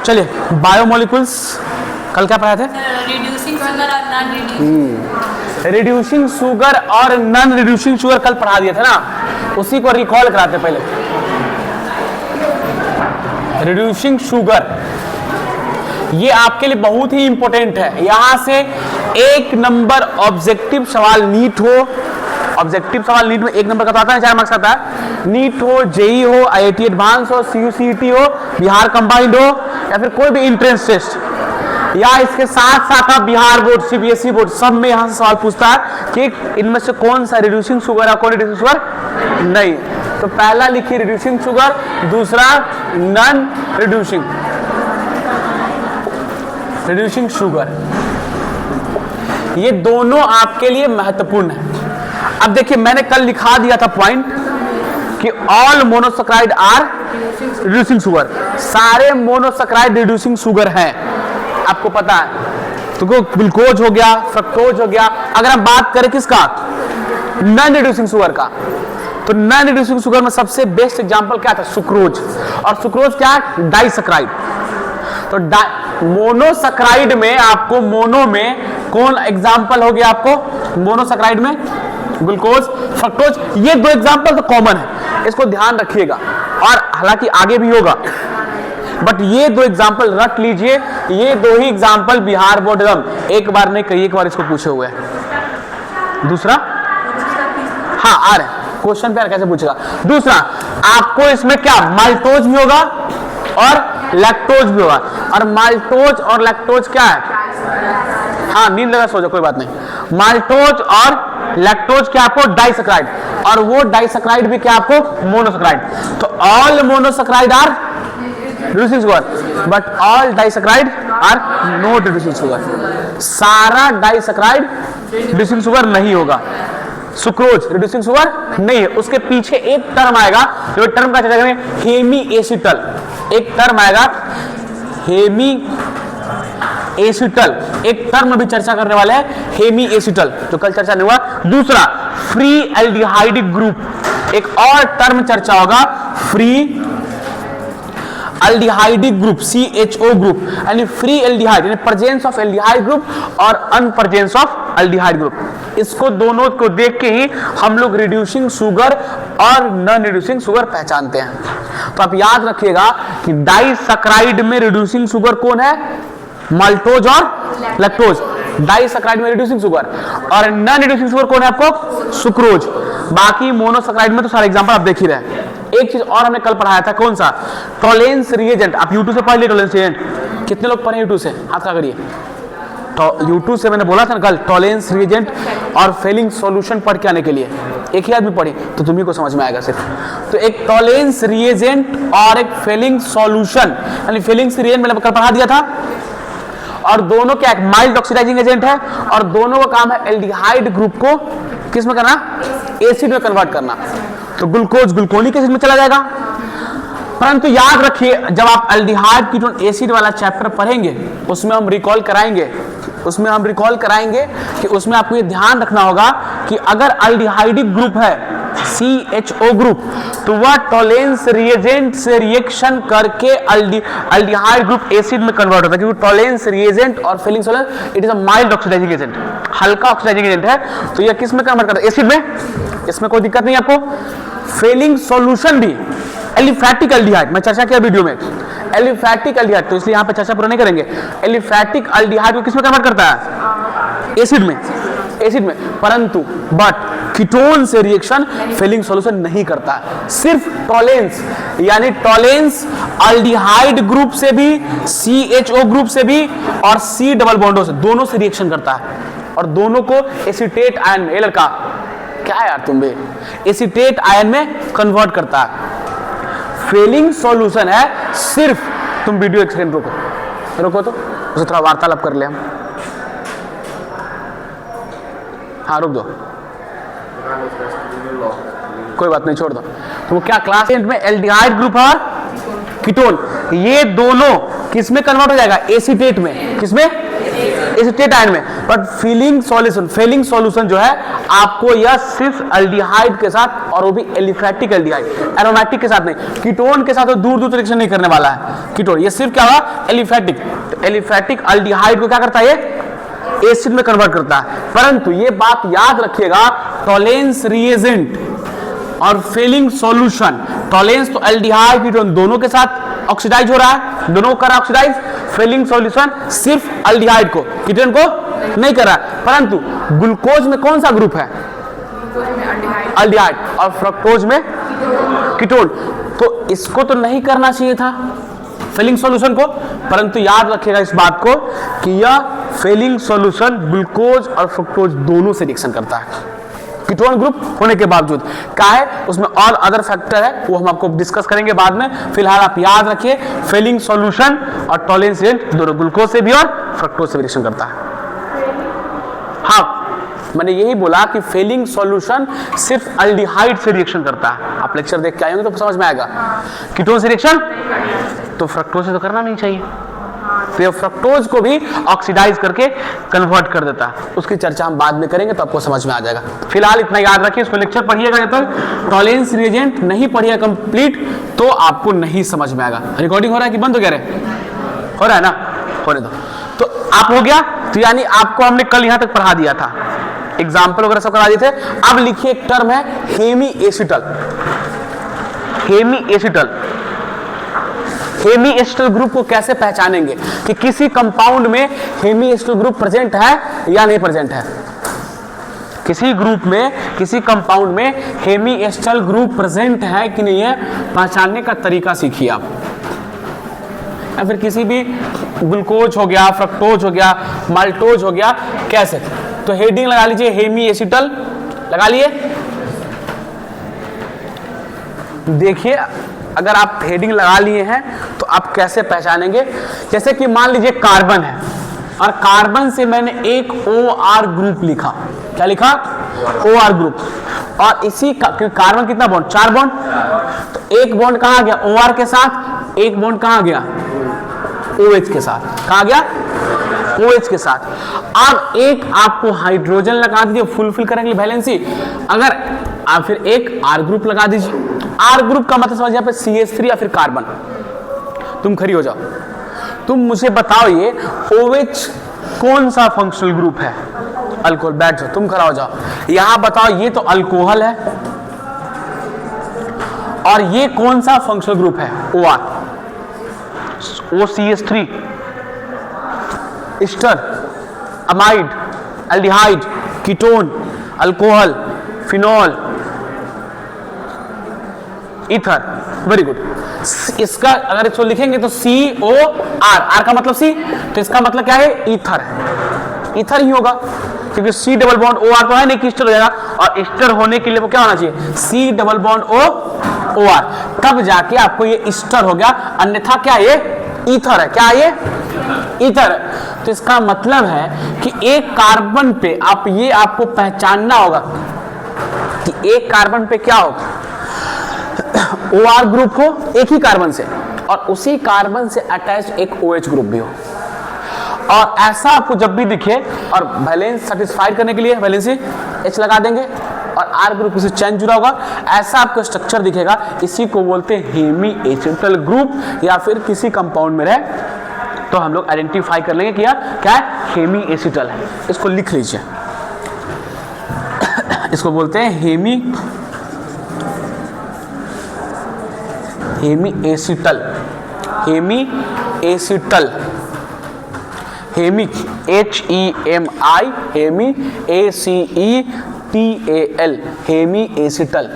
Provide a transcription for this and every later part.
चलिए बायोमोलिकुल्स कल क्या पढ़ाए थे? रिड्यूसिंग शुगर और नॉन रिड्यूसिंग। रिड्यूसिंग शुगर और नॉन रिड्यूसिंग शुगर कल पढ़ा दिए थे ना, उसी को रिकॉल कराते पहले। रिड्यूसिंग शुगर ये आपके लिए बहुत ही इंपॉर्टेंट है। यहां से एक नंबर ऑब्जेक्टिव सवाल नीट हो, ऑब्जेक्टिव सवाल नीट में एक नंबर का तो आता है, 4 मार्क्स आता है। नीट हो, जेई हो, आईआईटी एडवांस हो, सीयूसीईटी हो, बिहार कंबाइंड हो, या फिर कोई भी एंट्रेंस टेस्ट, या इसके साथ साथ आप बिहार बोर्ड, सीबीएसई बोर्ड, सब में यहां से सवाल पूछता है कि इनमें से कौन सा रिड्यूसिंग शुगर है, कौन रिड्यूसिंग शुगर नहीं। तो पहला लिखिए रिड्यूसिंग शुगर, दूसरा नॉन रिड्यूसिंग रिड्यूसिंग शुगर। ये दोनों आपके लिए महत्वपूर्ण है। अब देखिए मैंने कल लिखा दिया था पॉइंट कि all monosaccharide are reducing sugar, सारे मोनोसैकेराइड रिड्यूसिंग शुगर हैं, आपको पता है। तो ग्लूकोज हो गया, फ्रक्टोज हो गया। अगर हम बात करें किसका, नॉन रिड्यूसिंग शुगर का, तो नॉन रिड्यूसिंग शुगर में सबसे बेस्ट एग्जांपल क्या था, सुक्रोज। और सुक्रोज क्या है, डाइसैकेराइड। तो मोनोसैकेराइड में आपको, मोनो में कौन एग्जांपल हो गया आपको, मोनोसैकेराइड में ग्लूकोज, फ्रक्टोज, ये दो एग्जांपल तो कॉमन है, इसको ध्यान रखिएगा। और हालांकि आगे भी होगा, बट ये दो एग्जांपल रख लीजिए। ये दो ही एग्जांपल बिहार बोर्ड एक बार नहीं कही, एक बार इसको पूछे हुए हैं। दूसरा हाँ आ रहे क्वेश्चन पे कैसे पूछेगा। दूसरा आपको इसमें क्या, माल्टोज भी होगा और लैक्टोज भी होगा। और माल्टोज और लैक्टोज क्या है, हाँ नींद लगा सो जाओ कोई बात नहीं। माल्टोज और लैक्टोज क्या आपको, डाइसैकेराइड, और वो डाइसैकेराइड भी क्या आपको, मोनोसैकेराइड। तो all monosaccharide are reducing sugar, but all disaccharide are not reducing sugar. सारा डाइसैकेराइड रिड्यूसिंग शुगर नहीं होगा। सुक्रोज रिड्यूसिंग शुगर नहीं है। उसके पीछे एक टर्म आएगा, जो टर्म का चर्चा करेंगे, हेमी एसिटल। एक टर्म आएगा हेमी एसिटल, एक टर्म भी चर्चा करने वाले हैं, हेमी एसिटल, जो कल चर्चा नहीं हुआ। दूसरा फ्री एल्डिहाइड ग्रुप, एक और टर्म चर्चा होगा, free aldehydic group, CHO group, यानी फ्री एल्डिहाइड, यानी प्रेजेंस ऑफ एल्डिहाइड ग्रुप और अनप्रेजेंस ऑफ एल्डिहाइड ग्रुप। इसको दोनों को देख के ही हम लोग रिड्यूसिंग शुगर और नॉन रिड्यूसिंग शुगर पहचानते हैं। तो आप याद रखिएगा कि डाइसैकेराइड में रिड्यूसिंग शुगर कौन है, माल्टोज और लैक्टोज। डाइसैकेराइड में रिड्यूसिंग शुगर, और नॉन रिड्यूसिंग शुगर कौन है आपको, सुक्रोज। बाकी मोनोसैकेराइड में तो सारे एग्जांपल आप देख ही रहे। एक चीज और हमने कल पढ़ाया था, कौन सा, टॉलेंस रिएजेंट। आप YouTube से पढ़ लिए टॉलेंस रिएजेंट, कितने लोग पढ़े YouTube से, हाथ खड़ा करिए। तो YouTube से मैंने बोला था ना कल, टॉलेंस रिएजेंट और फेलिंग सॉल्यूशन पढ़ के आने के लिए एक ही आदमी पढ़ी, तो तुम्ही को समझ में आएगा सिर्फ। तो एक टॉलेंस रिएजेंट और एक फेलिंग सॉल्यूशन, यानी फेलिंग रिएजेंट मैंने कल पढ़ा दिया था। और दोनों क्या, माइल्ड ऑक्सीडाइजिंग एजेंट है, और दोनों का काम है एल्डिहाइड ग्रुप को किस में करना, एसिड में कन्वर्ट करना। तो ग्लूकोज ग्लूकोनिक एसिड में चला जाएगा। परंतु याद रखिए, जब आप एल्डिहाइड कीटोन एसिड वाला चैप्टर पढ़ेंगे, उसमें हम रिकॉल कराएंगे कि उसमें आपको ये ध्यान रखना होगा कि अगर एल्डिहाइडिक ग्रुप है, CHO ग्रुप, तो वह टॉलेंस रिएजेंट से रिएक्शन करके एल्डिहाइड ग्रुप एसिड में कन्वर्ट होता है, क्योंकि टॉलेंस रिएजेंट और Fehling solution it is a mild oxidizing agent, हल्का ऑक्सीडाइजिंग एजेंट है। तो यह किस में कन्वर्ट करता है, एसिड में। इसमें कोई दिक्कत नहीं आपको। फेलिंग सॉल्यूशन भी एलिफैटिक एल्डिहाइड, मैं चर्चा किया वीडियो में, एलिफैटिक एल्डिहाइड, तो इसलिए यहां पे चर्चा पूरा नहीं करेंगे। एलिफैटिक एल्डिहाइड को किसमें कन्वर्ट करता है, एसिड में, एसिड में। परंतु बट कीटोन से रिएक्शन फेलिंग सॉल्यूशन नहीं करता है, सिर्फ टॉलेंस, यानी टॉलेंस एल्डिहाइड ग्रुप से भी, CHO ग्रुप से भी और C डबल बॉन्डों से, दोनों से रिएक्शन करता है, और दोनों को एसीटेट आयन में, ये लड़का क्या है यार तुम भी, एसीटेट आयन में कन्वर्ट करता है। फेलिंग सॉल्यूशन है सिर्फ, तुम वीडियो एक सेकंड रुको तो उसे थोड़ा वार्तालाप कर ले हम। हाँ रुक दो, कोई बात नहीं छोड़ दो। तो वो क्या, क्लास में एल्डिहाइड ग्रुप और कीटोन, ये दोनों किसमें कन्वर्ट हो जाएगा, एसीटेट में। किसमें, एसिटेट में। बट फेलिंग सॉल्यूशन जो है आपको यह सिर्फ एल्डिहाइड के साथ, और वो भी एलिफैटिक एल्डिहाइड, एरोमेटिक के साथ नहीं। कीटोन के साथ तो दूर दूर रिएक्शन नहीं करने वाला है कीटोन, ये सिर्फ क्या हुआ एलिफैटिक। तो एलिफैटिक एल्डिहाइड को क्या करता है, ये एसिड में कन्वर्ट करता है। परंतु ये बात याद रखिएगा, टॉलेंस रिएजेंट और फेलिंग सॉल्यूशन, टॉलेंस तो एल्डिहाइड कीटोन दोनों के साथ ऑक्सीडाइज हो रहा है, दोनों कर रहा है ऑक्सीडाइज। फेलिंग सॉल्यूशन सिर्फ एल्डिहाइड को, कीटोन को नहीं कर रहा है। परंतु ग्लूकोज में कौन सा ग्रुप है, एल्डिहाइड, और फ्रक्टोज में कीटोन, तो इसको तो नहीं करना चाहिए था फेलिंग सॉल्यूशन को। परंतु याद रखिएगा इस बात को कि यह फेलिंग सॉल्यूशन ग्लूकोज और फ्रक्टोज दोनों से रिएक्शन करता है कीटोन ग्रुप होने के बावजूद। क्या है उसमें और अदर फैक्टर है, वो हम आपको डिस्कस करेंगे बाद में। फिलहाल आप याद रखिए फेलिंग सॉल्यूशन और टॉलेंस रिएजेंट दोनों ग्लूकोज से भी और फ्रक्टोज से भी रिएक्शन करता है। हाँ, मैंने यही बोला कि फेलिंग सॉल्यूशन सिर्फ एल्डिहाइड से रिएक्शन करता है। आप लेक्चर देख के आएंगे तो समझ में आएगा। कीटोन से रिएक्शन तो फ्रक्टोज से तो करना नहीं चाहिए, तो फ्रक्टोज को भी ऑक्सीडाइज करके कन्वर्ट कर देता है। उसकी चर्चा हम बाद में करेंगे तो आपको समझ में आ जाएगा। फिलहाल इतना याद रखिए, इसको लेक्चर पढ़िएगा। जब तक टॉलेंस रिएजेंट नहीं पढ़िएगा कंप्लीट तो आपको नहीं समझ में आएगा। रिकॉर्डिंग हो रहा है कि बंद हो गया रे? हो रहा है ना, होने दो। तो आप हो गया, तो यानी आपको हमने कल यहां तक पढ़ा दिया था, एग्जाम्पल वगैरह सब करा दिए थे। अब लिखिए एक टर्म है hemiacetal. Hemiacetal, hemiacetal group को कैसे पहचानेंगे कि किसी कंपाउंड में हेमी एसिटल ग्रुप प्रेजेंट है या नहीं प्रेजेंट है। किसी ग्रुप में, किसी कंपाउंड में हेमी एसिटल ग्रुप प्रेजेंट है कि नहीं है, पहचानने का तरीका सीखिए आप। या फिर किसी भी ग्लूकोज हो गया, फ्रक्टोज हो गया, माल्टोज हो गया, कैसे, तो हेडिंग लगा लीजिए हेमी एसिटल, लगा लिए। देखिए अगर आप हेडिंग लगा लिए हैं तो आप कैसे पहचानेंगे। जैसे कि मान लीजिए कार्बन है और कार्बन से मैंने एक OR ग्रुप लिखा। क्या लिखा? OR group. और इसी का कार्बन कितना बॉन्ड, 4 बॉन्ड, तो एक बॉन्ड कहां गया OR के साथ, एक बॉन्ड कहां गया OH के साथ, कहां गया OH के साथ। अब एक आपको हाइड्रोजन लगा दीजिए फुलफिल करने के लिए वैलेंसी, अगर आप फिर एक R ग्रुप लगा दीजिए। R ग्रुप का मतलब समझिए यहाँ पे CH3 या फिर कार्बन। तुम खड़ी हो जाओ, तुम मुझे बताओ ये OH कौन सा फंक्शनल ग्रुप है, अल्कोहल। बैठ जाओ, तुम खड़ा हो जाओ, यहां बताओ ये तो अल्कोहल है और ये कौन सा फंक्शनल ग्रुप है OR, OCH3, ester, amide, aldehyde, ketone, alcohol, phenol, ether. Very good. इसका अगर इसको लिखेंगे तो COR, R का मतलब C, तो इसका मतलब क्या है ईथर है, ईथर ही होगा क्योंकि C डबल बॉन्ड OR तो है नहीं कि ईस्टर हो जाएगा, और ईस्टर होने के लिए वो क्या होना चाहिए C डबल बॉन्ड OR, तब जाके आपको ये ईस्टर हो गया, अन्यथा क्या ये ईथर है। क्या ये ईथर है। तो इसका मतलब है कि एक कार्बन पे आप ये आपको पहचानना होगा कि एक कार्बन पे क्या होगा OR ग्रुप हो एक ही कार्बन से, और उसी कार्बन से अटैच एक OH ग्रुप भी हो। और ऐसा आपको जब भी दिखे और वैलेंस सेटिस्फाइड करने के लिए वैलेंसी H लगा देंगे और R ग्रुप से चेंज जुड़ा होगा, ऐसा आपको स्ट्रक्चर दिखेगा। इसी को बोलते हैं हेमी एसिटल ग्रुप, या फिर किसी कंपाउंड में रहे तो हम लोग आइडेंटिफाई कर लेंगे कि क्या है हेमी एसिटल है। इसको लिख लीजिए, इसको बोलते हैं hemiacetal. Hemiacetal, hemi HEMI, hemi ACETAL, hemiacetal,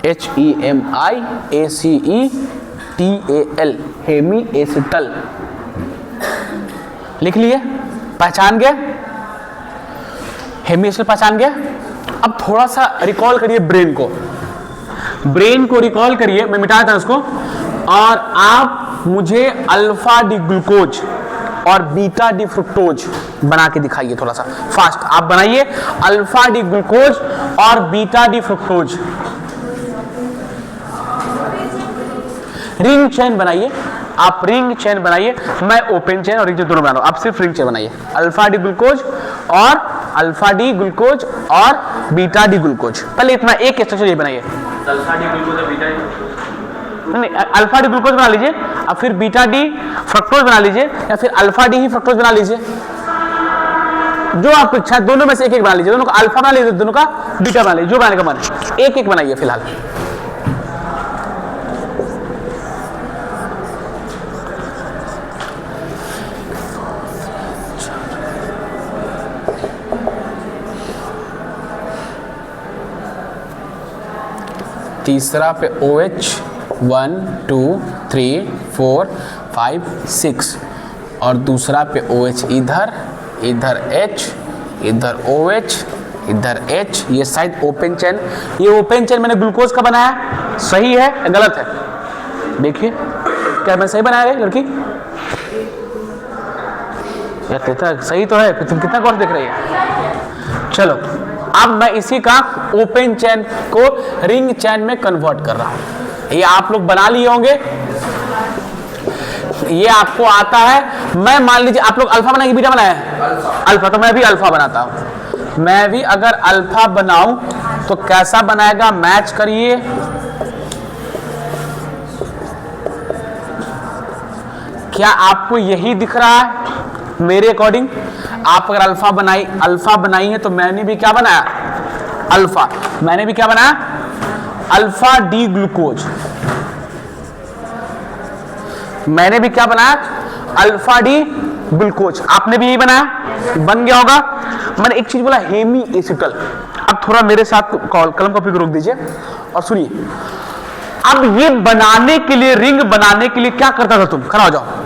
HEMI ACETAL, hemiacetal. लिख लिए, पहचान गए, हेमी एसिटल पहचान गए। अब थोड़ा सा रिकॉल करिए ब्रेन को, ब्रेन को रिकॉल करिए, मैं मिटा देता हूं उसको, और आप मुझे अल्फा डी ग्लूकोज और बीटा डी फ्रुक्टोज बना के दिखाइए। थोड़ा सा फास्ट आप बनाइए, अल्फा डी ग्लूकोज और beta D fructose. Ring chain बनाइए, आप रिंग चेन बनाइए, मैं ओपन चेन और रिंग चेन दोनों बना रहा हूं, आप सिर्फ रिंग चेन बनाइए। अल्फा डी ग्लूकोज और अल्फा डी ग्लूकोज और बीटा डी ग्लूकोज, पहले इतना एक स्ट्रक्चर ये बनाइए। अल्फा डी ग्लूकोज और बीटा नहीं, अल्फा डी ग्लूकोज बना लीजिए, अब फिर बीटा डी फ्रक्टोज बना लीजिए, या फिर अल्फा डी ही फ्रक्टोज बना लीजिए, जो आपको इच्छा है, दोनों में से एक एक बना लीजिए, दोनों का अल्फा बना लीजिए, दोनों का बीटा बना लीजिए, जो बनाने का मन है, एक एक बनाइए फिलहाल। तीसरा पे OH 1 2 3 4 5 6 और दूसरा पे OH इधर, इधर H, इधर OH, इधर H, ये साइड ओपन चेन। ये ओपन चेन मैंने ग्लूकोज का बनाया, सही है या गलत है? देखिए क्या मैं सही बनाया है लड़की? यार सही तो है, तुम कितना कौन देख रही है? चलो अब मैं इसी का ओपन चेन को रिंग चेन में कन्वर्ट कर रहा हूं। ये आप लोग बना लिए होंगे, ये आपको आता है। मैं मान लीजिए आप लोग अल्फा बनाएंगे, बीटा बनाया है अल्फा, तो मैं भी अल्फा बनाता हूं। मैं भी अगर अल्फा बनाऊं तो कैसा बनाएगा, मैच करिए। क्या आपको यही दिख रहा है मेरे अकॉर्डिंग? आप अगर अल्फा बनाई है तो मैंने भी क्या बनाया, अल्फा। मैंने भी क्या बनाया, अल्फा डी ग्लूकोज। मैंने भी क्या बनाया, अल्फा डी ग्लूकोज। आपने भी यही बनाया, बन गया होगा। मैंने एक चीज बोला, हेमी एसिटल। अब थोड़ा मेरे साथ कलम कॉपी को रोक दीजिए और सुनिए। अब ये बनाने के लिए, रिंग बनाने के लिए क्या करता था तुम? खड़ा हो जाओ।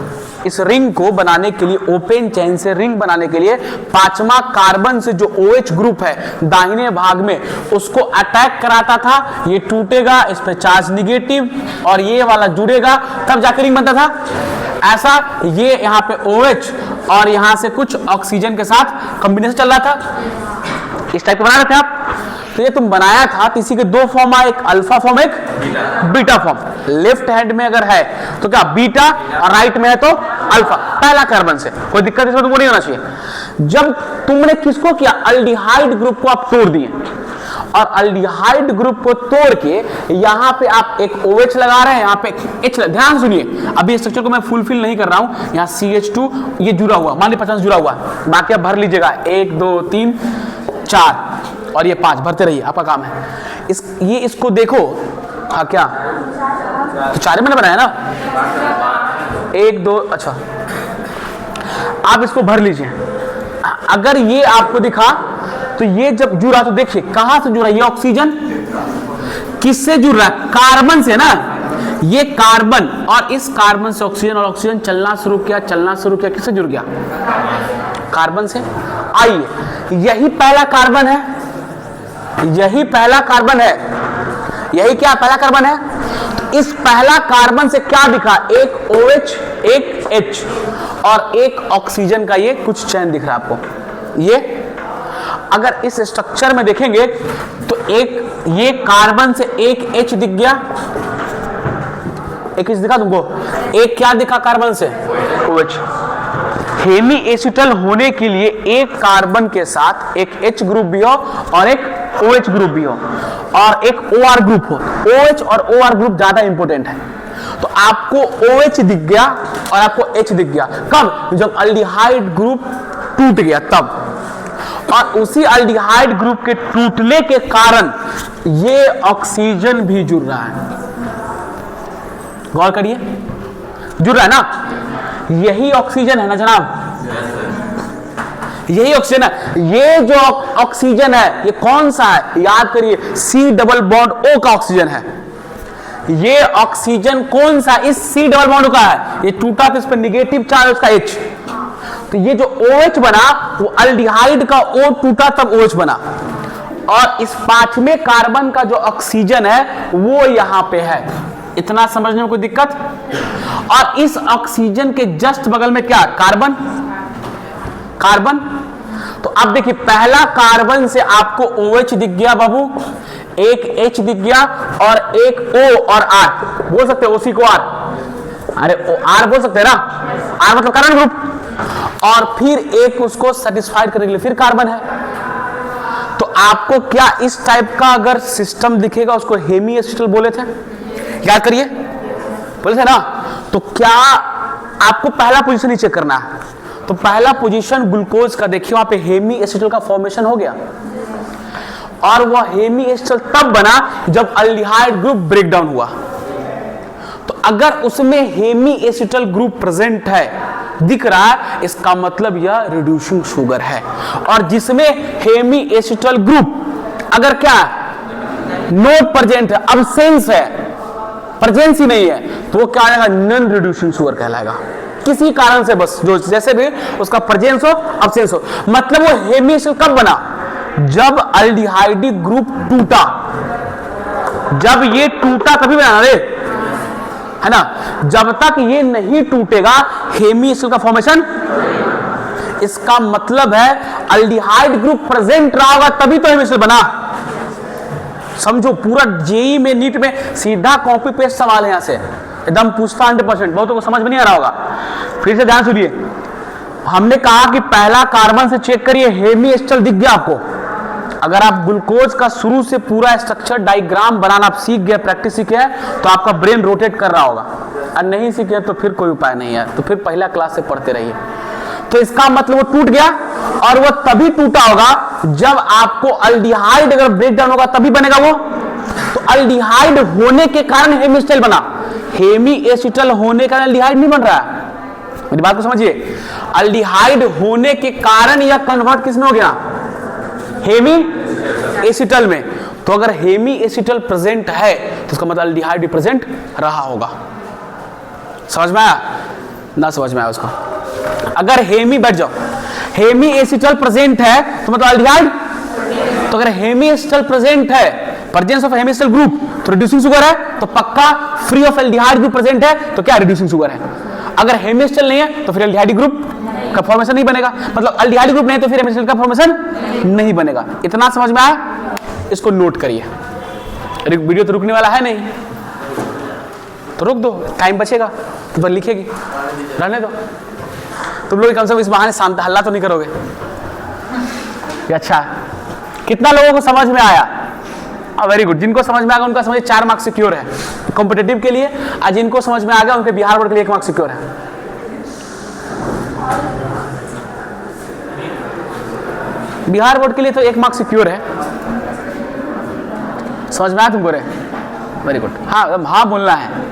इस रिंग को बनाने के लिए, ओपन चेन से रिंग बनाने के लिए, पांचवा कार्बन से जो OH ग्रुप है दाहिने भाग में, उसको अटैक कराता था। ये टूटेगा, इस पे चार्ज निगेटिव और ये वाला जुड़ेगा, तब जाकर रिंग बनता था। ऐसा ये यहाँ पे OH और यहां से कुछ ऑक्सीजन के साथ कॉम्बिनेशन चल रहा था। इस टाइप का बना रहे थे आप। तो ये तुम बनाया था, तो इसी के दो फॉर्म है, एक अल्फा फॉर्म, एक बीटा फॉर्म। लेफ्ट हैंड में अगर है तो क्या बीटा, और राइट में है तो अल्फा, पहला कार्बन से। कोई दिक्कत इसमें तुमको नहीं होना चाहिए। जब तुमने किसको किया, अल्डिहाइड ग्रुप को आप तोड़ दिए, और अल्डिहाइड ग्रुप को तोड़ के यहां पे आप एक OH लगा रहे हैं, यहां पे H। ध्यान सुनिए, अभी स्ट्रक्चर को मैं फुलफिल नहीं कर रहा हूं। यहां CH2 ये जुड़ा हुआ, मान लीजिए 50 जुड़ा हुआ, बाकी आप भर लीजिएगा, 1 2 3 4 और ये 5 भरते रहिए, आपका काम है। ये इसको देखो, हाँ क्या तो 4 मैंने बनाया ना, 1 2, अच्छा आप इसको भर लीजिए। अगर ये आपको दिखा तो ये जब जुड़ा तो देखिए कहां से जुड़ा, ये ऑक्सीजन किससे जुड़ रहा है, कार्बन से ना। ये कार्बन और इस कार्बन से ऑक्सीजन, और ऑक्सीजन चलना शुरू किया, किससे जुड़ गया, कार्बन से। आइए, यही पहला कार्बन है, यही पहला कार्बन है, यही क्या पहला कार्बन है। तो इस पहला कार्बन से क्या दिखा, एक OH, एक H और एक ऑक्सीजन का ये कुछ चैन दिख रहा है आपको। ये अगर इस स्ट्रक्चर में देखेंगे तो एक ये कार्बन से एक H दिख गया, एक H दिखा तुमको, एक क्या दिखा कार्बन से, OH। हेमी एसिटल होने के लिए एक कार्बन के साथ एक H ग्रुप भी हो और एक OH ग्रुप भी हो और एक OR ग्रुप हो। OH और OR ग्रुप ज्यादा इंपॉर्टेंट है। तो आपको OH दिख गया और आपको H दिख गया, कब, जब अल्डिहाइड ग्रुप टूट गया तब। और उसी अल्डिहाइड ग्रुप के टूटने के कारण ये ऑक्सीजन भी जुड़ रहा है। गौर करिए, जुड़ रहा है ना, यही ऑक्सीजन है ना जनाब, यही ऑक्सीजन है। ये जो ऑक्सीजन है ये कौन सा है, याद करिए, C डबल बॉन्ड O का ऑक्सीजन है। ये ऑक्सीजन कौन सा, इस C डबल बॉन्ड का है। ये टूटा तो इस पर निगेटिव चार्ज, उसका H। तो ये जो OH बना वो अल्डिहाइड का O टूटा तब OH बना, और इस पांचवें कार्बन का जो ऑक्सीजन है वो यहां पे है। इतना समझने में कोई दिक्कत? और इस ऑक्सीजन के जस्ट बगल में क्या, कार्बन, कार्बन। तो अब देखिए, पहला कार्बन से आपको OH दिख गया बाबू, एक H दिख गया और एक O और R, बोल सकते हो OC को R। अरे आर बोल सकते हैं ना, आर मतलब कार्बन ग्रुप, और फिर एक उसको सेटिस्फाइड करने के लिए फिर कार्बन है। तो आपको क्या इस टाइप का अगर सिस्टम दिखेगा उसको हेमी एसिटल बोले थे, याद करिए बोले थे ना। तो क्या आपको पहला पोजीशन ही चेक करना है, तो पहला पोजीशन ग्लूकोज का देखिए वहां पे हेमी एसिटल का फॉर्मेशन हो गया, और वह हेमी एसिटल तब बना जब अल्डिहाइड ग्रुप ब्रेक डाउन हुआ। तो अगर उसमें हेमी एसिटल ग्रुप प्रेजेंट है दिख रहा है, इसका मतलब यह रिड्यूसिंग शुगर है। और जिसमें हेमी एसिटल ग्रुप अगर क्या नोट प्रेजेंट है, अब्सेंस है, प्रेजेंस ही नहीं है, तो वो क्या आएगा, नॉन रिड्यूसिंग शुगर कहलाएगा। किसी कारण से बस जो जैसे भी उसका प्रेजेंस हो अब्सेंस हो, मतलब वो हेमी एसिटल कब बना, जब अल्डिहाइड ग्रुप टूटा, जब ये टूटा तभी बना रे, है ना। जब तक ये नहीं टूटेगा हेमी एसिटल का फॉर्मेशन, इसका मतलब है अल्डिहाइड ग्रुप प्रेजेंट रहा होगा तभी तो हेमी एसिटल बना। समझो, पूरा जेई में नीट में सीधा कॉपी पेस्ट सवाल है, यहां से एकदम पूछता 100%, बहुतों को समझ में नहीं आ रहा होगा। फिर से ध्यान सुनिए, हमने कहा कि पहला कार्बन से चेक करिए, हेमी एसिटल दिख गया आपको। अगर आप ग्लूकोज का शुरू से पूरा स्ट्रक्चर डायग्राम बनाना आप सीख गए, प्रैक्टिस सीखे हैं, तो आपका ब्रेन रोटेट कर रहा होगा, और नहीं सीखे तो फिर कोई उपाय नहीं है, तो फिर पहला क्लास से पढ़ते रहिए। तो इसका मतलब वो टूट गया, और वो तभी टूटा होगा जब आपको अल्डिहाइड अगर ब्रेक डाउन होगा तभी बनेगा वो। तो अल्डिहाइड होने के कारण हेमी एसिटल बना, हेमी एसिटल होने के कारण अल्डिहाइड नहीं बन रहा है। मेरी बात को समझिए, अल्डिहाइड होने के कारण यह कन्वर्ट किसमें हो गया, हेमी एसिटल में। तो अगर हेमी एसिटल प्रेजेंट है तो उसका मतलब अल्डिहाइड भी प्रेजेंट रहा होगा। समझ में आया ना, समझ में आया उसको। अगर हेमी, बैठ जाओ, हेमी एसिटल प्रेजेंट है तो मतलब अल्डिहाइड। तो अगर हेमी एसिटल प्रेजेंट है, presence of hemiacetal group, तो रिड्यूसिंग शुगर है, तो पक्का free of aldehyde group present है तो क्या रिड्यूसिंग शुगर है। अगर हेमी एसिटल नहीं है तो फिर एल्डिहाइड ग्रुप का फॉर्मेशन नहीं बनेगा, मतलब अल्डिहाइड ग्रुप नहीं तो फिर हेमी एसिटल का फॉर्मेशन नहीं बनेगा। इतना समझ में आया, इसको नोट करिए। वीडियो तो रुकने वाला है नहीं, तो रुक दो, टाइम बचेगा तो फिर लिखेगी, रहने दो। तुम लोग कम से कम इस बहाने शांत हल्ला तो नहीं करोगे। अच्छा, कितना लोगों को समझ में आया? Very good. जिनको समझ में आ गया उनका समझ 4 मार्क्स सिक्योर है कॉम्पिटिटिव के लिए, और जिनको समझ में आ गया उनके बिहार बोर्ड के लिए 1 मार्क्स सिक्योर है। बिहार बोर्ड के लिए तो 1 मार्क्स सिक्योर है। समझ में आया तुमको रे? Very good. हाँ हाँ बोलना है।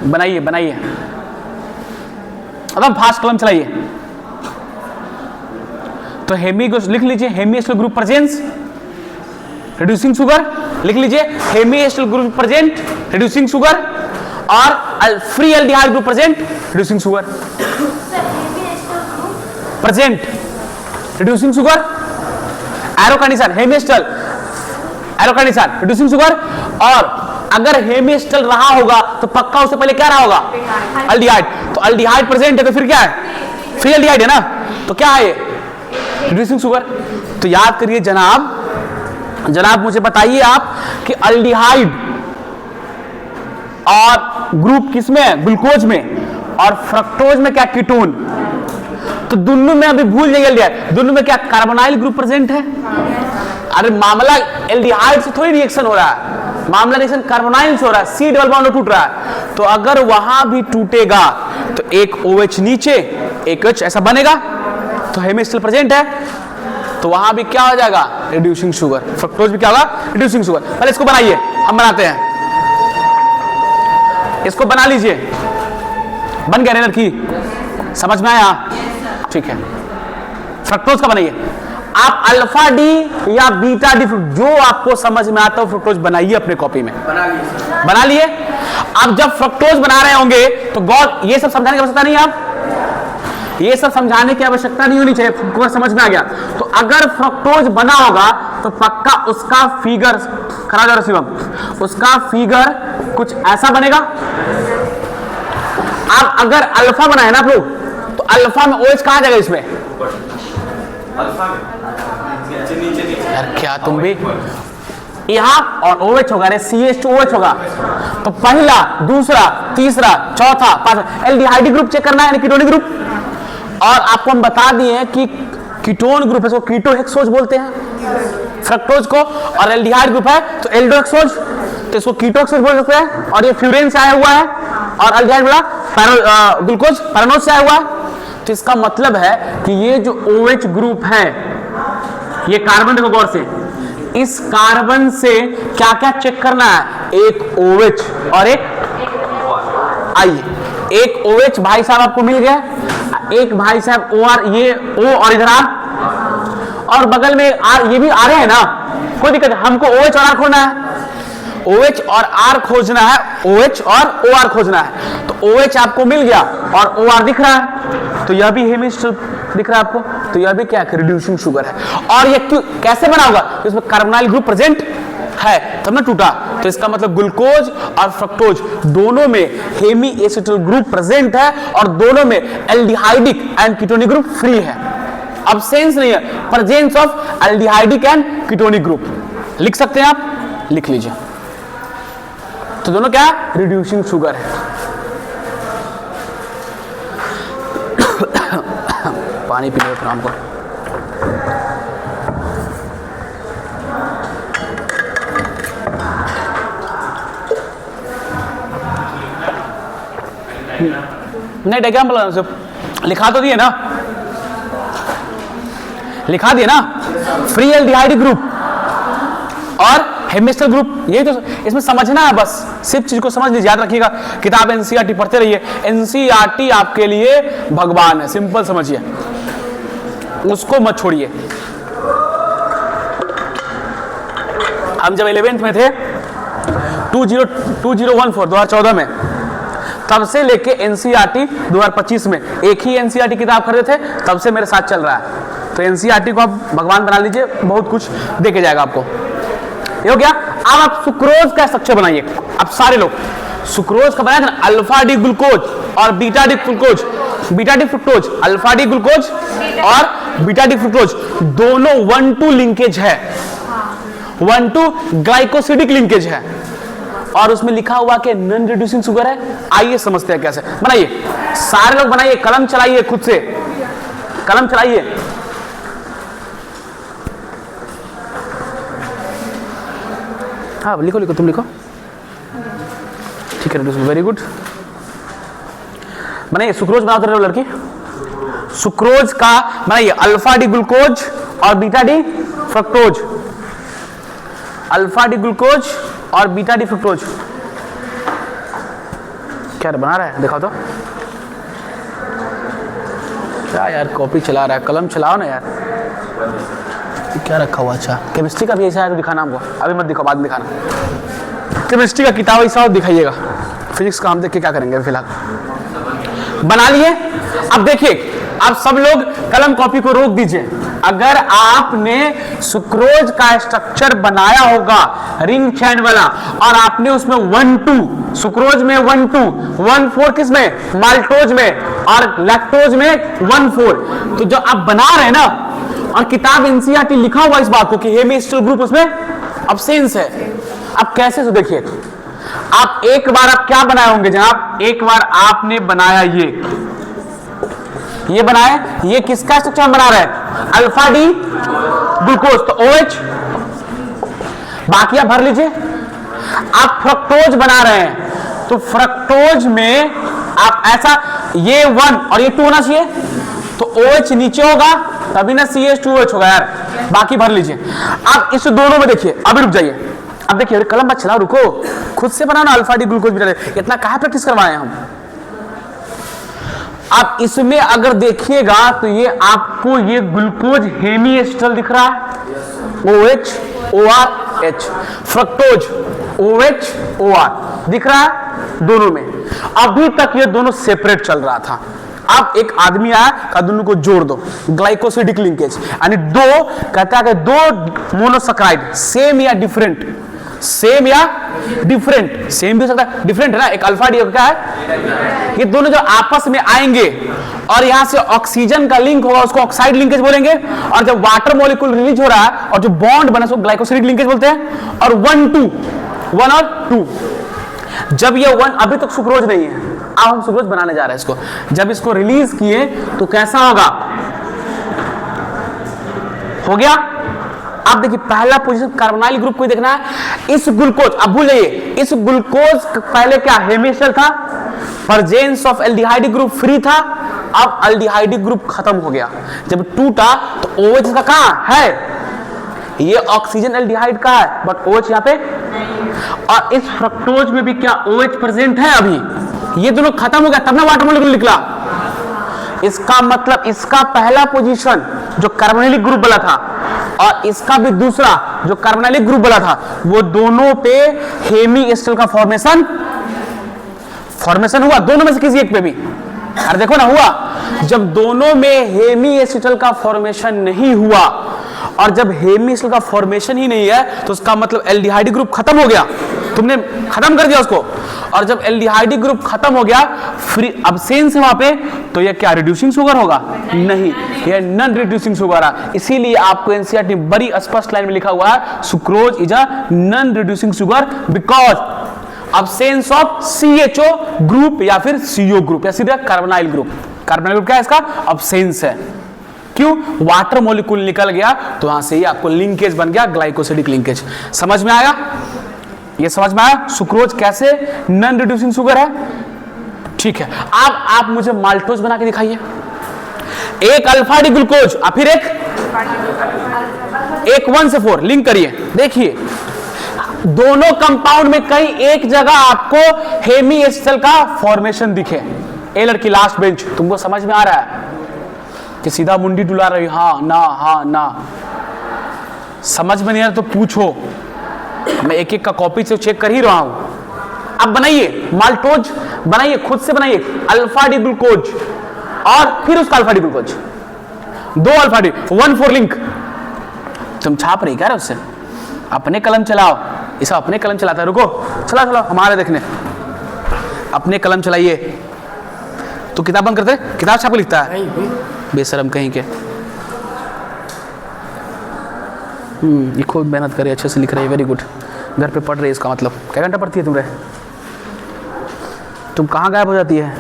बनाइए बनाइए, अब फास्ट कलम चलाइए। तो हेमी को लिख लीजिए, hemiacetal group presence reducing sugar, लिख लीजिए hemiacetal group present reducing sugar, और free aldehyde group present reducing sugar, present reducing sugar, arrow condition hemiacetal, arrow condition reducing sugar. और अगर हेमी एसिटल रहा होगा तो पक्का उससे पहले क्या रहा होगा, एल्डिहाइड। तो एल्डिहाइड प्रेजेंट है तो फिर क्या है, फ्री एल्डिहाइड है ना, तो क्या है ये, रिड्यूसिंग शुगर। तो याद करिए जनाब, जनाब मुझे बताइए आप कि अल्डिहाइड और ग्रुप किसमें है, ग्लूकोज में, और फ्रक्टोज में क्या, कीटोन। तो दोनों में अभी भूल जाइए, दोनों में क्या कार्बोनाइल ग्रुप प्रेजेंट है। अरे मामला एल्डिहाइड से थोड़ी रिएक्शन हो रहा है, मामला रिएक्शन कार्बोनाइल से हो रहा है, C डबल बॉन्ड टूट रहा है। तो अगर वहां भी टूटेगा तो एक OH नीचे एक H ऐसा बनेगा, तो हेमी एसिटल प्रेजेंट है तो वहां भी क्या हो जाएगा, रिड्यूसिंग शुगर। फ्रक्टोज भी क्या होगा, रिड्यूसिंग शुगर। पहले इसको बनाइए, हम बनाते हैं, इसको बना लीजिए। बन गया लड़की, समझ में आया? ठीक है, फ्रक्टोज का बनाइए आप, अल्फा डी या बीटा डी, जो आपको समझ में आता हो फ्रक्टोज बनाइए अपने कॉपी में, बना लिए। आप जब फ्रक्टोज बना रहे होंगे तो गॉड ये सब समझाने की आवश्यकता नहीं है, आप ये सब समझाने की आवश्यकता नहीं होनी चाहिए, समझ में आ गया। तो अगर फ्रक्टोज बना होगा तो पक्का उसका फिगर, करा जा शिवम, उसका फिगर कुछ ऐसा बनेगा। आप अगर अल्फा बनाए ना आप लोग, तो अल्फा में OH कहां जाएगा इसमें, यार क्या तुम भी यहां और OH होगा, CH2OH होगा। तो पहला, दूसरा, तीसरा, चौथा, पांचवा एल्डिहाइड ग्रुप चेक करना है, यानी कीटोनिक ग्रुप। और आपको हम बता दिए कि कीटोन ग्रुप है, इसको कीटोहेक्सोज बोलते हैं फ्रक्टोज को, और एल्डिहाइड ग्रुप है तो एल्डोहेक्सोज, तो इसको कीटोहेक्सोज बोल सकते हैं। और ये फ्यूरेन से आया हुआ है, और एल्डिहाइड बोला ग्लूकोज पैरानोज से आया हुआ है। तो इसका मतलब है कि ये जो OH ग्रुप है, ये कार्बन, देखो गौर से, इस कार्बन से क्या क्या चेक करना है, एक OH और एक, आइए, एक OH भाई साहब आपको मिल गया, एक भाई साहब OR, ये O और इधर R, और बगल में R, ये भी आ रहे हैं ना, कोई दिक्कत है। हमको OH और R खोजना है, OH और R खोजना है, OH और OR खोजना है। तो OH आपको मिल गया और OR दिख रहा है, तो यह भी हेमिस्टर दिख रहा है आपको, तो यह भी क्या है, रिड्यूसिंग शुगर है। और ये क्यों, कैसे बना होगा, तो इसमें कार्बोनाइल ग्रुप प्रेजेंट है तब ना टूटा। तो इसका मतलब ग्लूकोज और फ्रक्टोज दोनों में हेमी एसिटिल ग्रुप प्रेजेंट है, और दोनों में aldehydic and ketonic group free है, अब्सेंस नहीं है, presence of aldehydic and ketonic group. लिख सकते हैं आप, लिख लीजिए। तो दोनों क्या, रिड्यूसिंग शुगर है। पानी पीने का काम को, नहीं डायग्राम बोला सिर्फ, लिखा तो दिए ना, लिखा दिए ना, फ्री एल्डिहाइड ग्रुप और हेमिस्टर ग्रुप, ये तो इसमें समझना है, बस सिर्फ चीज को समझ लीजिए, याद रखिएगा। किताब NCERT पढ़ते रहिए, NCERT आपके लिए भगवान है, सिंपल समझिए, उसको मत छोड़िए। हम जब 11th में थे 2014 में, तब से लेके NCERT 2025 में एक ही NCERT किताब खरीदे थे, तब से मेरे साथ चल रहा है। तो NCERT को आप भगवान बना लीजिए, बहुत कुछ देके जाएगा आपको। ये हो गया। अब आप सुक्रोज का स्ट्रक्चर बनाइए। अब सारे लोग सुक्रोज का बनाया था, अल्फा डी ग्लूकोज और beta D glucose, beta D fructose, alpha D glucose और बीटा डी फ्रुक्टोज, दोनों 1-2 लिंकेज है, 1-2 ग्लाइकोसिडिक लिंकेज है, और उसमें लिखा हुआ कि नॉन रिड्यूसिंग शुगर है। आइए समझते हैं कैसे बनाइए, सारे लोग बनाइए, कलम चलाइए, खुद से कलम चलाइए। हाँ लिखो लिखो, तुम लिखो, ठीक है, वेरी गुड। बनाइए, सुक्रोज बनाओ तो लड़की, सुक्रोज का बनाइए, अल्फा डी ग्लूकोज और beta D fructose, alpha D glucose और बीटा डी फ्रुक्टोज। क्या बना रहा है, दिखाओ तो। क्या यार कॉपी चला रहा है, कलम चलाओ ना यार। क्या रखा हुआ, अच्छा केमिस्ट्री का भी ऐसा है तो दिखाना हमको, अभी मत दिखाओ, बाद में दिखाना। केमिस्ट्री का किताब ऐसा हो दिखाइएगा, फिजिक्स का हम देख के क्या करेंगे फिलहाल। बना लिए। अब देखिए, आप सब लोग कलम कॉपी को रोक दीजिए। अगर आपने सुक्रोज का स्ट्रक्चर बनाया होगा रिंग चैन वाला, और आपने उसमें 1-2 सुक्रोज में 1-2, 1-4 किस में, माल्टोज में, और लैक्टोज में 1-4, तो जो आप बना रहे हैं ना, और किताब NCERT लिखा हुआ इस बात को कि हेमिस्टर ग्रुप उसमें अब्सेंस है। अब कैसे, तो देखिए, आप एक बार आप क्या बनाए होंगे जनाब, एक बार आपने बनाया ये बनाया, ये किसका स्ट्रक्चर बना रहा है, अल्फा डी ग्लूकोज, तो OH, बाकी आप भर लीजिए। आप फ्रक्टोज बना रहे हैं, तो फ्रक्टोज में आप ऐसा, ये 1 और ये 2 होना चाहिए, तो OH नीचे होगा तभी ना CH2OH होगा यार, बाकी भर लीजिए। अब इस दोनों में देखिए, अभी रुक जाइए, अब देखिए कलम मत चलाओ, रुको, खुद से बनाओ ना, अल्फा डी ग्लूकोज बीटा, इतना कहाँ प्रैक्टिस करवाए हम। आप इसमें अगर देखिएगा तो ये आपको ये ग्लूकोज हेमी एसिटल दिख रहा है, OH OR H, fructose OH OR दिख रहा है दोनों में। अभी तक ये दोनों सेपरेट चल रहा था, अब एक आदमी आया का दोनों को जोड़ दो, ग्लाइकोसिडिक लिंकेज, यानी दो कहता है कि दो मोनोसैकेराइड सेम या डिफरेंट, सेम या डिफरेंट, सेम भी हो सकता है, डिफरेंट है ना, एक अल्फा डी क्या है, ये दोनों जो आपस में आएंगे और यहां से ऑक्सीजन का लिंक होगा उसको ऑक्साइड लिंकेज बोलेंगे, और जब वाटर मॉलिक्यूल रिलीज हो रहा है और जो बॉन्ड बना उसको ग्लाइकोसिलिक लिंकेज बोलते हैं, और 1 और 2। जब ये 1, अभी तक सुक्रोज नहीं है, अब हम सुक्रोज बनाने जा रहे हैं इसको, जब इसको रिलीज किए तो कैसा होगा, हो गया। अब देखिए पहला पोजीशन कार्बोनाइल ग्रुप को देखना है। इस ग्लूकोज, अब भूल जाइए, इस ग्लूकोज पहले क्या हेमिस्टर था, presence of aldehyde group free था, अब एल्डिहाइड ग्रुप खत्म हो गया, जब टूटा तो OH का कहां है, ये ऑक्सीजन एल्डिहाइड का है बट OH यहां पे, और इस फ्रक्टोज में भी क्या OH प्रेजेंट है, अभी ये दोनों खत्म हो गया तब ना वाटर मॉलिक्यूल निकला। इसका मतलब इसका पहला पोजीशन जो कार्बोनिलिक ग्रुप वाला था और इसका भी दूसरा जो कार्बोनिलिक ग्रुप वाला था, वो दोनों पे हेमी एसिटल का फॉर्मेशन हुआ, दोनों में से किसी एक पे भी। अरे देखो ना हुआ, जब दोनों में हेमी एसिटल का फॉर्मेशन नहीं हुआ, और जब हेमी एसिटल का फॉर्मेशन ही नहीं है तो उसका मतलब एल्डिहाइड ग्रुप खत्म हो गया, तुमने खत्म कर दिया उसको, और जब एल्डिहाइड ग्रुप खत्म हो गया, फ्री अब्सेंस है वहां पे, तो ये क्या रिड्यूसिंग शुगर होगा, नहीं, ये नॉन रिड्यूसिंग शुगर है। इसीलिए आपको एनसीईआरटी बड़ी स्पष्ट लाइन में लिखा हुआ है, sucrose is a non reducing sugar because absence of CHO group या फिर CO ग्रुप या सीधा कार्बोनाइल ग्रुप। कार्बोनाइल ग्रुप क्या है, इसका अब्सेंस है। क्यों, वाटर मॉलिक्यूल निकल गया तो वहां से ही आपको लिंकेज बन गया, ग्लाइकोसिडिक लिंकेज। समझ में आया, ये समझ में आया सुक्रोज कैसे नॉन रिड्यूसिंग शुगर है। ठीक है, अब आप मुझे माल्टोज बना के दिखाइए, एक अल्फा डी ग्लूकोज और फिर एक 1 से 4 लिंक करिए। देखिए दोनों कंपाउंड में कहीं एक जगह आपको हेमी एसिटल का फॉर्मेशन दिखे। ए लड़की लास्ट बेंच, तुमको समझ में आ रहा है कि सीधा मुंडी डुला रही, हाँ ना, समझ में नहीं आ रहा तो पूछो, मैं एक एक का कॉपी से चेक कर ही रहा हूं। अब बनाइए माल्टोज, बनाइए खुद से बनाइए, अल्फा डी ग्लूकोज और फिर उसका alpha D glucose, 2 alpha D 1,4 link. तुम छाप रही क्या उससे, अपने कलम चलाओ, इसे अपने कलम चलाता है, रुको चला हमारे देखने, अपने कलम चलाइए। तो किताब बंद करते, किताब छाप लिखता है, बेशरम कहीं के। ये खूब मेहनत करे, अच्छे से लिख रही है, वेरी गुड। घर पे पढ़ रही है, इसका मतलब क्या घंटा पढ़ती है तुम कहाँ गायब हो जाती है,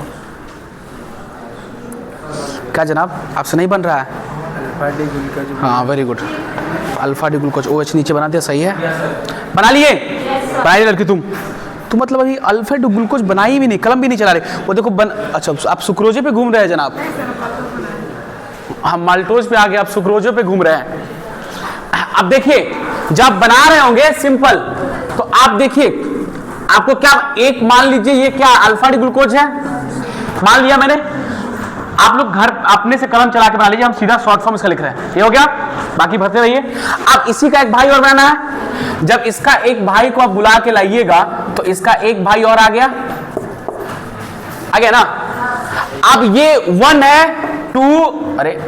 क्या जनाब आपसे नहीं बन रहा है? हाँ very good, alpha D glucose OH नीचे बना दिया, सही है, बना लिए, बनाइए लड़की तुम मतलब अभी अल्फा डी ग्लूकोज बनाई भी नहीं, कलम भी नहीं चला रहे, वो देखो अच्छा आप सुक्रोजे पे घूम रहे हैं जनाब, हम माल्टोज पे आ गए, आप सुक्रोजे पे घूम रहे हैं। अब देखिए जब बना रहे होंगे सिंपल, तो आप देखिए आपको क्या, एक मान लीजिए ये क्या अल्फा डी ग्लूकोज है, मान लिया मैंने, आप लोग घर अपने से कलम चला के बना लीजिए, हम सीधा शॉर्ट फॉर्म इसका लिख रहे हैं, ये हो गया, बाकी भरते रहिए। अब इसी का एक भाई और बनाना है, जब इसका एक भाई को आप बुला के लाइएगा तो इसका एक भाई और आ गया ना। अब ये 1 है 2, अरे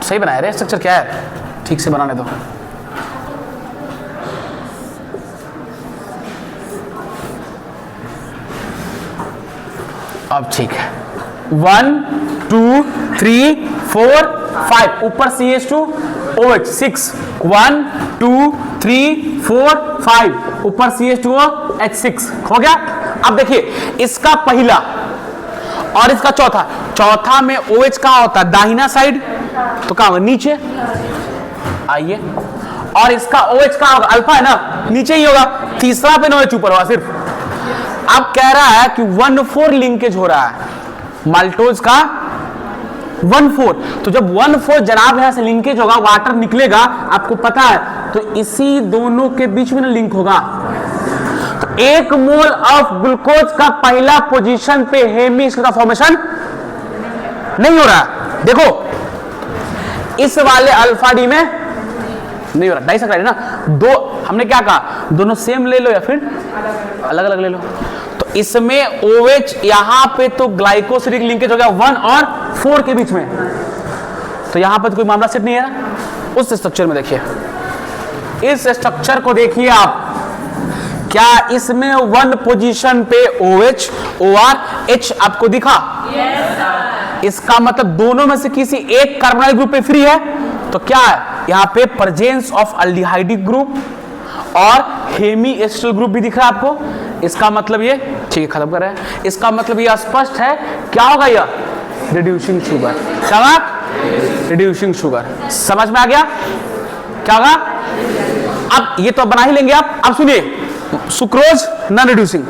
सही बनाया रे, स्ट्रक्चर क्या है, ठीक से बनाने दो। अब ठीक है, 1 2 3 4 5, ऊपर CH2 OH 6, 1 2 3 4 5, ऊपर CH2O H6 हो गया। अब देखिए इसका पहला और इसका चौथा में OH कहां होता है, दाहिना साइड, तो कहां होगा, नीचे आइए, और इसका OH कहां होगा, अल्फा है ना, नीचे ही होगा, तीसरा पे OH ऊपर होगा सिर्फ। अब कह रहा है कि 1,4 लिंकेज हो रहा है माल्टोज का, 1,4, तो जब 1,4 जनाब यहां से लिंकेज होगा, वाटर निकलेगा, आपको पता है, तो इसी दोनों के बीच में ना लिंक होगा। तो 1 मोल ऑफ ग्लूकोज का पहला पोजीशन पे हेमी एसिड का फॉर्मेशन नहीं हो रहा, देखो इस वाले अल्फा डी में नहीं हो रहा, डाइसैकराइड है ना, दो हमने क्या कहा, दोनों सेम ले लो या फिर अलग अलग ले लो। तो इसमें OH यहां पे तो ग्लाइकोसिडिक लिंकेज हो गया 1 और 4 के बीच में, तो यहां पे तो कोई मामला सेट नहीं है ना। उस स्ट्रक्चर में देखिए, इस स्ट्रक्चर को देखिए आप, क्या इसमें वन पोजीशन पे OH OR H आपको दिखा? इसका मतलब दोनों में से किसी एक कार्बोनाइल ग्रुप पे फ्री है, तो क्या है यहां पे प्रेजेंस ऑफ अल्डिहाइडिक ग्रुप और हेमी एस्टर ग्रुप भी दिख रहा है आपको। इसका मतलब ये, ठीक है खत्म कर रहे हैं, इसका मतलब ये स्पष्ट है क्या होगा, यह रिड्यूसिंग शुगर। क्या होगा? Reducing sugar. समझ में आ गया क्या होगा? अब ये तो बना ही लेंगे आप। अब सुनिए, sucrose non reducing,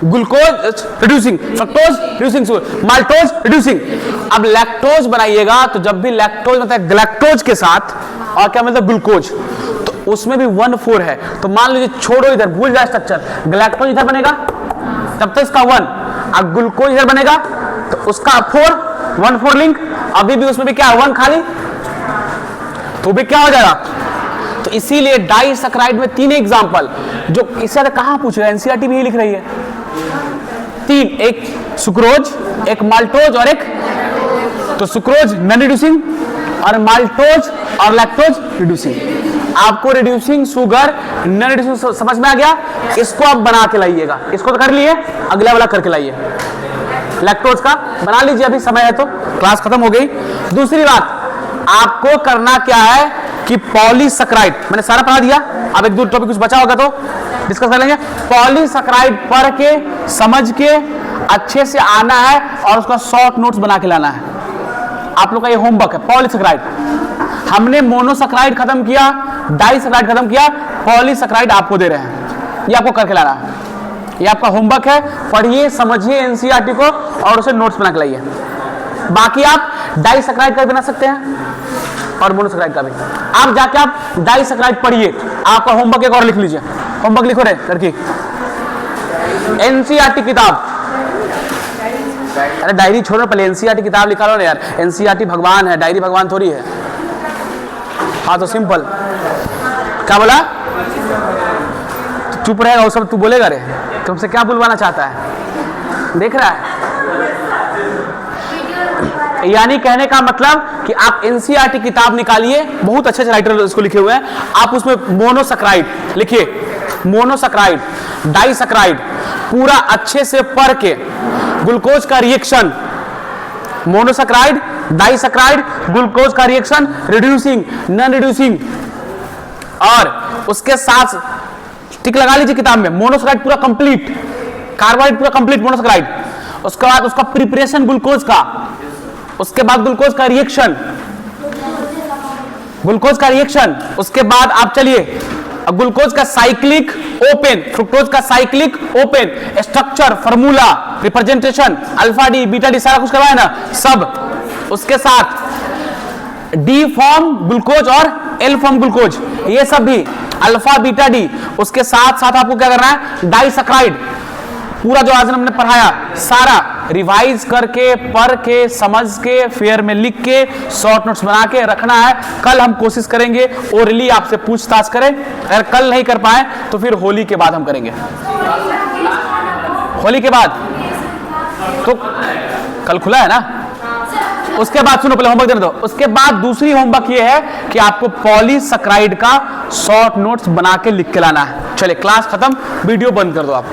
glucose reducing, fructose reducing sugar, maltose reducing. अब लैक्टोज बनाइएगा तो जब भी लैक्टोज मतलब ग्लैक्टोज के साथ और क्या मतलब ग्लूकोज, तो उसमें भी 1,4 है। तो मान लीजिए, छोड़ो इधर, भूल जाए स्ट्रक्चर, ग्लैक्टोज इधर बनेगा तब तक इसका 1, अब ग्लूकोज इधर बनेगा तो उसका 4, 1,4 लिंक, अभी भी उसमें भी क्या 1 खाली, तो भी क्या हो जाएगा। तो इसीलिए डाइसैकराइड में 3 एग्जांपल जो इससे कहां पूछेगा, एनसीईआरटी भी यही लिख रही है 3, एक सुक्रोज, एक माल्टोज और एक, तो सुक्रोज नॉन रिड्यूसिंग और माल्टोज और लैक्टोज रिड्यूसिंग। आपको रिड्यूसिंग शुगर नॉन रिड्यूसिंग समझ में आ गया। इसको आप बना के लाइएगा, इसको तो कर लिए, अगला वाला करके लाइए, लैक्टोज का बना लीजिए, अभी समय है तो, क्लास खत्म हो गई। दूसरी बात आपको करना क्या है कि पॉलीसैकराइड मैंने सारा पढ़ा दिया, अब एक दो टॉपिक कुछ बचा होगा तो डिस्कस कर लेंगे। पॉलीसैकराइड पढ़ के समझ के अच्छे से आना है और उसका शॉर्ट नोट्स बना के लाना है। आप लोग का ये होमवर्क है। पॉलीसैकराइड हमने मोनोसैकराइड खत्म किया, डाइसैकराइड खत्म किया, पॉलीसैकराइड आपको दे रहे हैं, ये आपको करके लाना है। ये आपका होमवर्क है, पढ़िए समझिए एनसीईआरटी को और उसे नोट्स बना के लाइए। बाकी आप डाइसैकराइड का भी बना सकते हैं और मोनोसैकराइड का भी। आप जाके आप डाइसैकराइड पढ़िए, आपका होमवर्क एक और लिख लीजिए। होमवर्क लिखो रे लड़की, एनसीईआरटी किताब, अरे डायरी छोड़ो, पहले एनसीईआरटी किताब निकालो ना यार। एनसीईआरटी भगवान है, डायरी भगवान थोड़ी है। हाँ तो सिंपल, क्या बोला? चुप रहेगा वो सब, तू बोलेगा रे, तुमसे क्या बुलवाना चाहता है, देख रहा है। यानी कहने का मतलब कि आप एनसीईआरटी किताब निकालिए, बहुत अच्छे अच्छे राइटर इसको लिखे हुए हैं, आप उसमें मोनोसैकराइड लिखिए, मोनोसैकराइड, डाइसैकराइड पूरा अच्छे से पढ़ के, ग्लूकोज का रिएक्शन, मोनोसैकराइड, डाइसैकराइड, ग्लूकोज का रिएक्शन, रिड्यूसिंग, नॉन रिड्यूसिंग, और उसके साथ टिक लगा लीजिए किताब में, मोनोसैकराइड पूरा कंप्लीट, कार्बोहाइड्रेट पूरा कंप्लीट मोनोसैकराइड। उसके बाद उसका प्रिपरेशन ग्लूकोज का, उसके बाद ग्लूकोज का रिएक्शन, ग्लूकोज का रिएक्शन, उसके बाद आप चलिए ग्लूकोज का साइक्लिक ओपन, फ्रुक्टोज का cyclic open, structure, formula, representation, alpha D, beta D, सारा कुछ करवाया ना सब। उसके साथ डी फॉर्म ग्लूकोज और एल फॉर्म ग्लूकोज, ये सब भी अल्फा बीटा डी। उसके साथ साथ आपको क्या करना है, डाइसैकराइड पूरा जो आज हमने पढ़ाया सारा रिवाइज करके, पढ़ के, समझ के, फेयर में लिख के, शॉर्ट नोट्स बना के रखना है। कल हम कोशिश करेंगे ओरली आपसे पूछताछ करें, अगर कल नहीं कर पाए तो फिर होली के बाद हम करेंगे। होली के बाद तो कल खुला है ना, उसके बाद सुनो, पहले होमवर्क देने दो। उसके बाद दूसरी होमवर्क ये है कि आपको पॉलीसैकराइड का शॉर्ट नोट्स बना के लिख के लाना है। चलिए क्लास खत्म, वीडियो बंद कर दो आप।